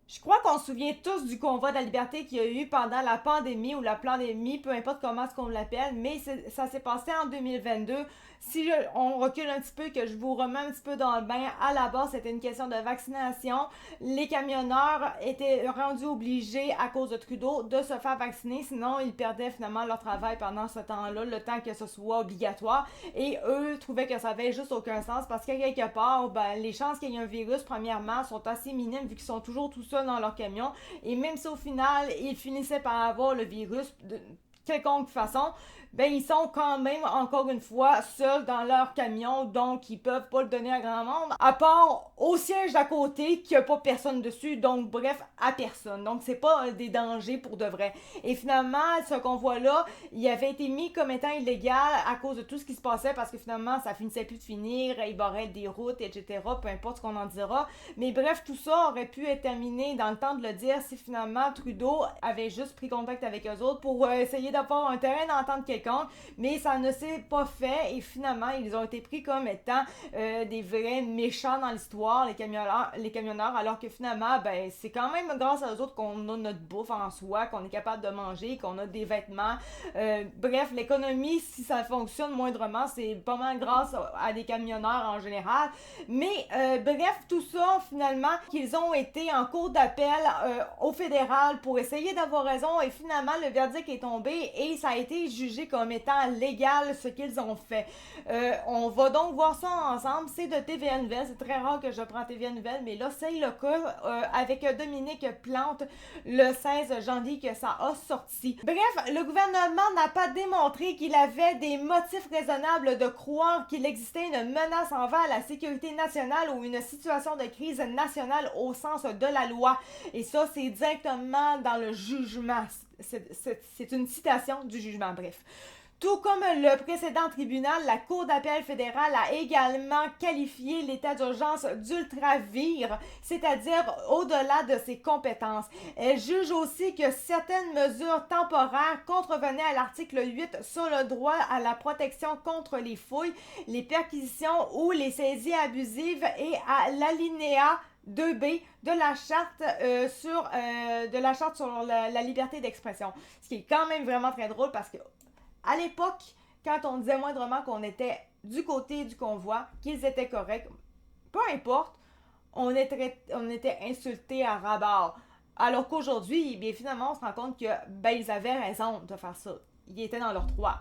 Je crois qu'on se souvient tous du convoi de la liberté qu'il y a eu pendant la pandémie ou la pandémie, peu importe comment est-ce qu'on l'appelle, mais ça s'est passé en 2022. Si on recule un petit peu, que je vous remets un petit peu dans le bain, à la base, c'était une question de vaccination. Les camionneurs étaient rendus obligés, à cause de Trudeau, de se faire vacciner, sinon ils perdaient finalement leur travail pendant ce temps-là, le temps que ce soit obligatoire. Et eux trouvaient que ça avait juste aucun sens parce que quelque part, ben, les chances qu'il y ait un virus, premièrement, sont assez minimes vu qu'ils sont toujours tout seuls dans leur camion. Et même si au final, ils finissaient par avoir le virus de quelconque façon, ben ils sont quand même, encore une fois, seuls dans leur camion, donc ils peuvent pas le donner à grand monde, à part au siège d'à côté, qu'il n'y a pas personne dessus, donc bref, à personne. Donc c'est pas des dangers pour de vrai. Et finalement, ce convoi-là, il avait été mis comme étant illégal à cause de tout ce qui se passait, parce que finalement, ça finissait plus de finir, il barrait des routes, etc., peu importe ce qu'on en dira. Mais bref, tout ça aurait pu être terminé dans le temps de le dire si finalement Trudeau avait juste pris contact avec eux autres pour essayer d'avoir un terrain d'entente quelconque, mais ça ne s'est pas fait et finalement ils ont été pris comme étant des vrais méchants dans l'histoire, les camionneurs, alors que finalement ben c'est quand même grâce à eux autres qu'on a notre bouffe en soi, qu'on est capable de manger, qu'on a des vêtements. Bref, l'économie, si ça fonctionne moindrement, c'est pas mal grâce à des camionneurs en général. Mais bref, tout ça finalement, qu'ils ont été en cour d'appel au fédéral pour essayer d'avoir raison et finalement le verdict est tombé et ça a été jugé comme étant légal ce qu'ils ont fait. On va donc voir ça ensemble. C'est de TVA Nouvelles. C'est très rare que je prends TVA Nouvelles, mais là, c'est le cas avec Dominique Plante le 16 janvier que ça a sorti. Bref, le gouvernement n'a pas démontré qu'il avait des motifs raisonnables de croire qu'il existait une menace envers la sécurité nationale ou une situation de crise nationale au sens de la loi. Et ça, c'est directement dans le jugement. C'est une citation du jugement, bref. Tout comme le précédent tribunal, la Cour d'appel fédérale a également qualifié l'état d'urgence d'ultra-vire, c'est-à-dire au-delà de ses compétences. Elle juge aussi que certaines mesures temporaires contrevenaient à l'article 8 sur le droit à la protection contre les fouilles, les perquisitions ou les saisies abusives et à l'alinéa 2B de la charte sur la liberté d'expression. Ce qui est quand même vraiment très drôle parce que à l'époque, quand on disait moindrement qu'on était du côté du convoi, qu'ils étaient corrects, peu importe, on était insultés à rabat. Alors qu'aujourd'hui, bien finalement, on se rend compte que ben ils avaient raison de faire ça. Ils étaient dans leur droit.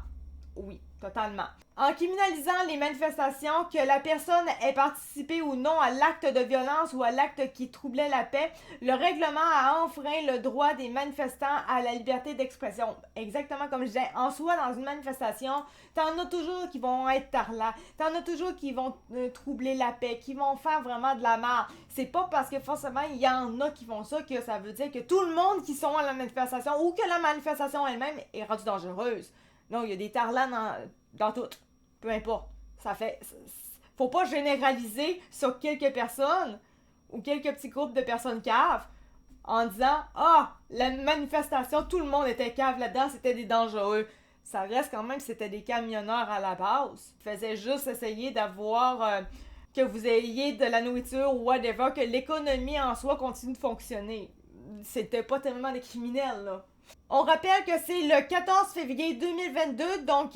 Oui, totalement. En criminalisant les manifestations, que la personne ait participé ou non à l'acte de violence ou à l'acte qui troublait la paix, le règlement a enfreint le droit des manifestants à la liberté d'expression. Exactement comme je disais, en soi, dans une manifestation, t'en as toujours qui vont être tarlats, t'en as toujours qui vont troubler la paix, qui vont faire vraiment de la merde. C'est pas parce que forcément il y en a qui font ça que ça veut dire que tout le monde qui sont à la manifestation ou que la manifestation elle-même est rendue dangereuse. Non, il y a des tarlats dans tout. Peu importe. Ça fait. Faut pas généraliser sur quelques personnes ou quelques petits groupes de personnes caves en disant ah, la manifestation, tout le monde était cave là-dedans, c'était des dangereux. Ça reste quand même que c'était des camionneurs à la base. Ils faisaient juste essayer d'avoir que vous ayez de la nourriture ou whatever, que l'économie en soi continue de fonctionner. C'était pas tellement des criminels, là. On rappelle que c'est le 14 février 2022, donc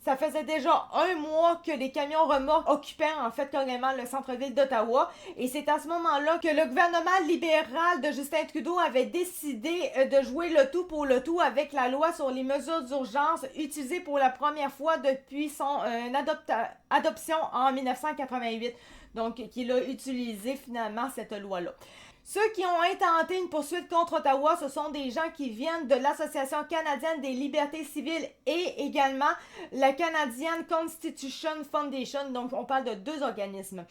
ça faisait déjà un mois que les camions remorques occupaient en fait carrément le centre-ville d'Ottawa. Et c'est à ce moment-là que le gouvernement libéral de Justin Trudeau avait décidé de jouer le tout pour le tout avec la loi sur les mesures d'urgence utilisée pour la première fois depuis son adoption en 1988. Donc, qu'il a utilisé finalement cette loi-là. Ceux qui ont intenté une poursuite contre Ottawa, ce sont des gens qui viennent de l'Association canadienne des libertés civiles et également la Canadian Constitution Foundation. Donc, on parle de deux organismes.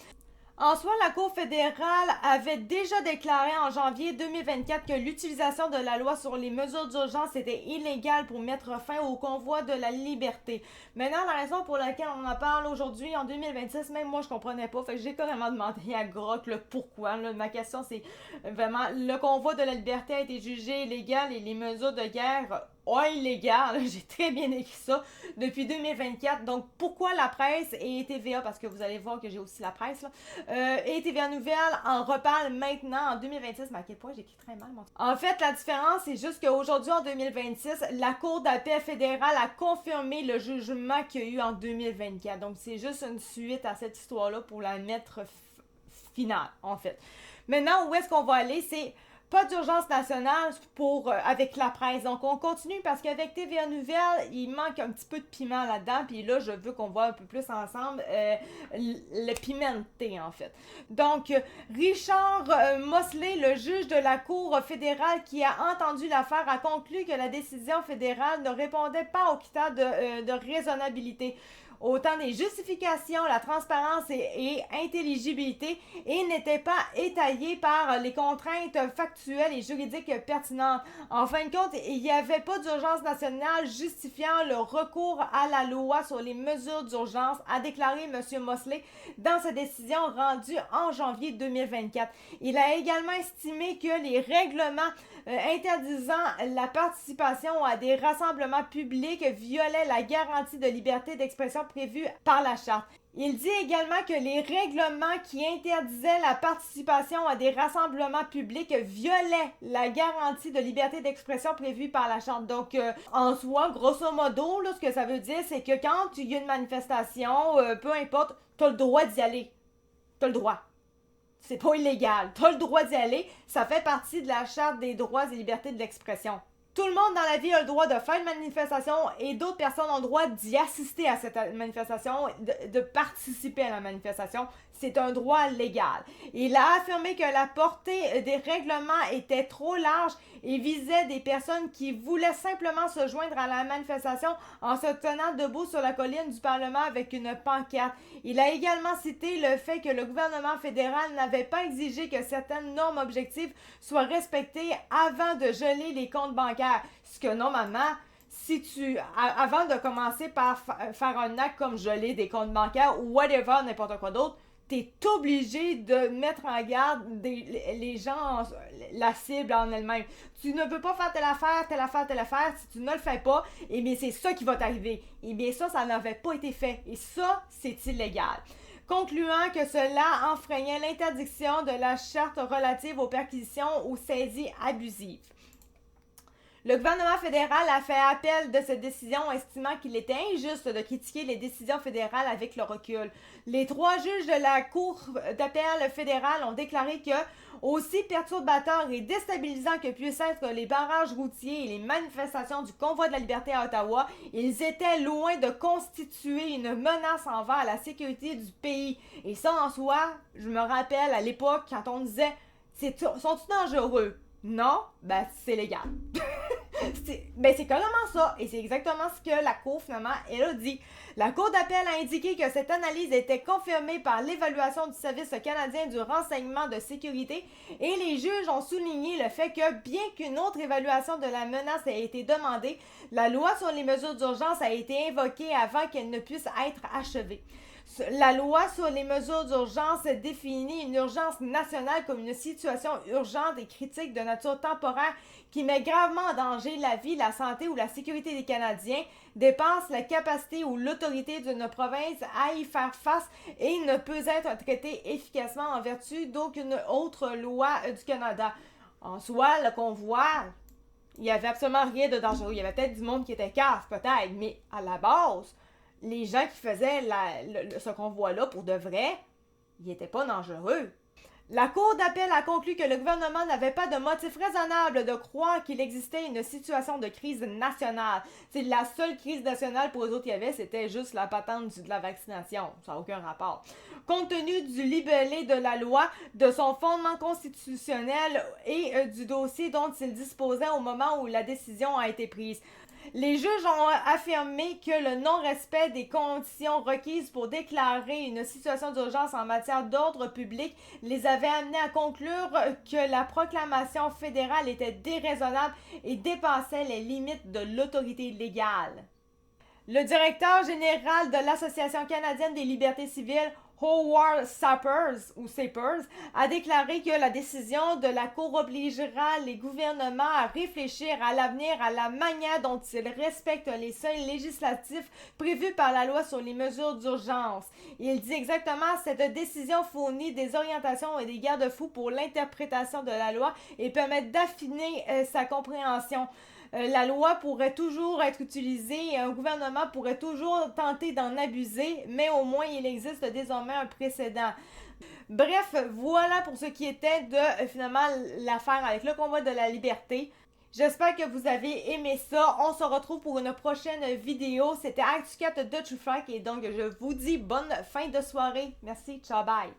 En soi, la Cour fédérale avait déjà déclaré en janvier 2024 que l'utilisation de la loi sur les mesures d'urgence était illégale pour mettre fin au convoi de la liberté. Maintenant, la raison pour laquelle on en parle aujourd'hui, en 2026, même moi, je comprenais pas. Fait que j'ai carrément demandé à Grok le pourquoi. Là, ma question, c'est vraiment, le convoi de la liberté a été jugé illégal et les mesures de guerre illégal, j'ai très bien écrit ça, depuis 2024. Donc, pourquoi la presse et TVA, parce que vous allez voir que j'ai aussi la presse, là, et TVA Nouvelles en reparlent maintenant en 2026, mais à quel point j'écris très mal, moi. En fait, la différence, c'est juste qu'aujourd'hui, en 2026, la Cour d'appel fédérale a confirmé le jugement qu'il y a eu en 2024. Donc, c'est juste une suite à cette histoire-là pour la mettre finale, en fait. Maintenant, où est-ce qu'on va aller? C'est pas d'urgence nationale pour avec la presse. Donc, on continue parce qu'avec TVA Nouvelles, il manque un petit peu de piment là-dedans. Puis là, je veux qu'on voit un peu plus ensemble le pimenté, en fait. Donc, Richard Mosley, le juge de la Cour fédérale qui a entendu l'affaire, a conclu que la décision fédérale ne répondait pas aux critères de raisonnabilité. Autant des justifications, la transparence et intelligibilité, et n'était pas étayé par les contraintes factuelles et juridiques pertinentes. En fin de compte, il n'y avait pas d'urgence nationale justifiant le recours à la loi sur les mesures d'urgence, a déclaré M. Mosley dans sa décision rendue en janvier 2024. Il a également estimé que les règlements interdisant la participation à des rassemblements publics violaient la garantie de liberté d'expression prévue par la Charte. Il dit également que les règlements qui interdisaient la participation à des rassemblements publics violaient la garantie de liberté d'expression prévue par la Charte. Donc, en soi, grosso modo, là, ce que ça veut dire, c'est que quand il y a une manifestation, peu importe, t'as le droit d'y aller. T'as le droit. C'est pas illégal. T'as le droit d'y aller. Ça fait partie de la Charte des droits et libertés de l'expression. Tout le monde dans la vie a le droit de faire une manifestation et d'autres personnes ont le droit d'y assister à cette manifestation, de participer à la manifestation. C'est un droit légal. Il a affirmé que la portée des règlements était trop large et visait des personnes qui voulaient simplement se joindre à la manifestation en se tenant debout sur la colline du Parlement avec une pancarte. Il a également cité le fait que le gouvernement fédéral n'avait pas exigé que certaines normes objectives soient respectées avant de geler les comptes bancaires. Ce que normalement, si tu, avant de commencer par faire un acte comme geler des comptes bancaires ou whatever, n'importe quoi d'autre, t'es obligé de mettre en garde les gens, la cible en elle-même. Tu ne peux pas faire telle affaire, telle affaire, telle affaire. Si tu ne le fais pas, eh bien, c'est ça qui va t'arriver. Eh bien, ça n'avait pas été fait. Et ça, c'est illégal. Concluant que cela enfreignait l'interdiction de la charte relative aux perquisitions ou saisies abusives. Le gouvernement fédéral a fait appel de cette décision, estimant qu'il était injuste de critiquer les décisions fédérales avec le recul. Les 3 juges de la Cour d'appel fédérale ont déclaré que, aussi perturbateurs et déstabilisants que puissent être les barrages routiers et les manifestations du Convoi de la liberté à Ottawa, ils étaient loin de constituer une menace envers la sécurité du pays. Et ça, en soi, je me rappelle à l'époque, quand on disait « sont-ils dangereux? » Non, ben c'est légal. c'est carrément ça. Et c'est exactement ce que la Cour, finalement, elle a dit. La Cour d'appel a indiqué que cette analyse était confirmée par l'évaluation du Service canadien du renseignement de sécurité et les juges ont souligné le fait que, bien qu'une autre évaluation de la menace ait été demandée, la loi sur les mesures d'urgence a été invoquée avant qu'elle ne puisse être achevée. La loi sur les mesures d'urgence définit une urgence nationale comme une situation urgente et critique de nature temporaire qui met gravement en danger la vie, la santé ou la sécurité des Canadiens, dépasse la capacité ou l'autorité d'une province à y faire face et ne peut être traitée efficacement en vertu d'aucune autre loi du Canada. En soi, le convoi, il n'y avait absolument rien de dangereux. Il y avait peut-être du monde qui était cave, peut-être, mais à la base, les gens qui faisaient ce convoi-là, pour de vrai, ils n'étaient pas dangereux. La Cour d'appel a conclu que le gouvernement n'avait pas de motif raisonnable de croire qu'il existait une situation de crise nationale. C'est la seule crise nationale pour eux autres qu'il y avait, c'était juste la patente de la vaccination. Ça n'a aucun rapport. Compte tenu du libellé de la loi, de son fondement constitutionnel et du dossier dont il disposait au moment où la décision a été prise. Les juges ont affirmé que le non-respect des conditions requises pour déclarer une situation d'urgence en matière d'ordre public les avait amenés à conclure que la proclamation fédérale était déraisonnable et dépassait les limites de l'autorité légale. Le directeur général de l'Association canadienne des libertés civiles, Howard Sapers a déclaré que la décision de la Cour obligera les gouvernements à réfléchir à l'avenir à la manière dont ils respectent les seuils législatifs prévus par la loi sur les mesures d'urgence. Il dit exactement: cette décision fournit des orientations et des garde-fous pour l'interprétation de la loi et permet d'affiner sa compréhension. La loi pourrait toujours être utilisée et un gouvernement pourrait toujours tenter d'en abuser, mais au moins il existe désormais un précédent. Bref, voilà pour ce qui était de finalement l'affaire avec le convoi de la liberté. J'espère que vous avez aimé ça. On se retrouve pour une prochaine vidéo. C'était Actu 4 de True Fact et donc je vous dis bonne fin de soirée. Merci, ciao, bye.